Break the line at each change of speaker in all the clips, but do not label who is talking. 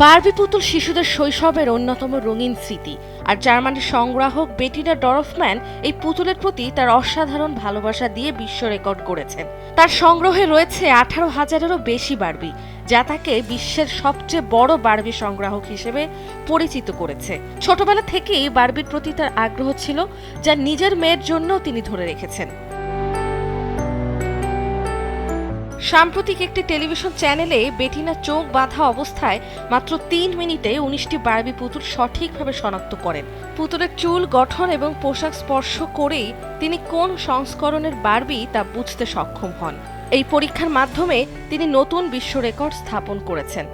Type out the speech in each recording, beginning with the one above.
Barbie পুতুল শিশুদের শৈশবের অন্যতম রঙিন স্মৃতি, আর জার্মানির সংগ্রাহক বেটিনা ডরফম্যান এই পুতুলের প্রতি তার অসাধারণ ভালোবাসা দিয়ে বিশ্ব রেকর্ড করেছেন। তার সংগ্রহে রয়েছে 18,000-এরও বেশি বারবি, যা তাকে বিশ্বের সবচেয়ে বড় বারবি সংগ্রাহক হিসেবে পরিচিত করেছে। ছোটবেলা থেকেই বারবির প্রতি তার আগ্রহ ছিল, যা নিজের মেয়ের জন্য তিনি ধরে রেখেছেন। সাম্প্রতিক একটি টেলিভিশন চ্যানেলে বেটিনা চোখ বাঁধা অবস্থায় মাত্র 3 মিনিটে 19টি বারবি পুতুল সঠিকভাবে শনাক্ত করেন। পুতুলের চুল গঠন এবং পোশাক স্পর্শ করেই তিনি কোন সংস্করণের বারবি তা বুঝতে সক্ষম হন। এই পরীক্ষার মাধ্যমে তিনি নতুন বিশ্ব রেকর্ড স্থাপন করেছেন।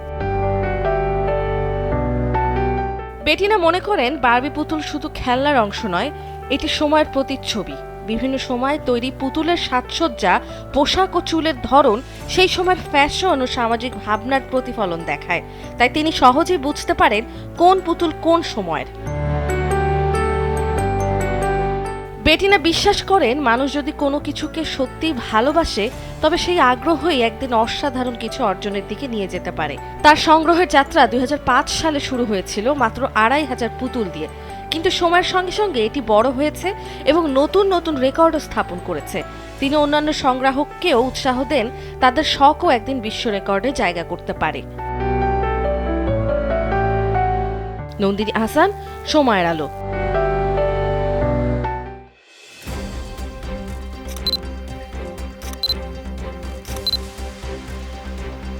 বেটিনা মনে করেন বারবি পুতুল শুধু খেলনার অংশ নয়, এটি সময়ের প্রতিচ্ছবি। বিভিন্ন সময় তৈরি পুতুলের সাজসজ্জা, পোশাক ও চুলের ধরন সেই সময়ের ফ্যাশন ও সামাজিক ভাবনার প্রতিফলন দেখায়। তাই তিনি সহজেই বুঝতে পারেন কোন পুতুল কোন সময়ের। বেটিনা বিশ্বাস করেন মানুষ যদি কোনো কিছুকে সত্যিই ভালোবাসে, তবে সেই আগ্রহই একদিন অসাধারণ কিছু অর্জনের দিকে নিয়ে যেতে পারে। তার সংগ্রহের যাত্রা 2005 সালে শুরু হয়েছিল মাত্র 2,500 পুতুল দিয়ে, কিন্তু সময়ের সঙ্গে সঙ্গে এটি বড় হয়েছে এবং নতুন নতুন রেকর্ডও স্থাপন করেছে। তিনি অন্যান্য সংগ্রাহককেও উৎসাহ দেন তাদের শখও একদিন বিশ্ব রেকর্ডে জায়গা করতে পারে। নন্দিনী আহসান, সময়ের আলো।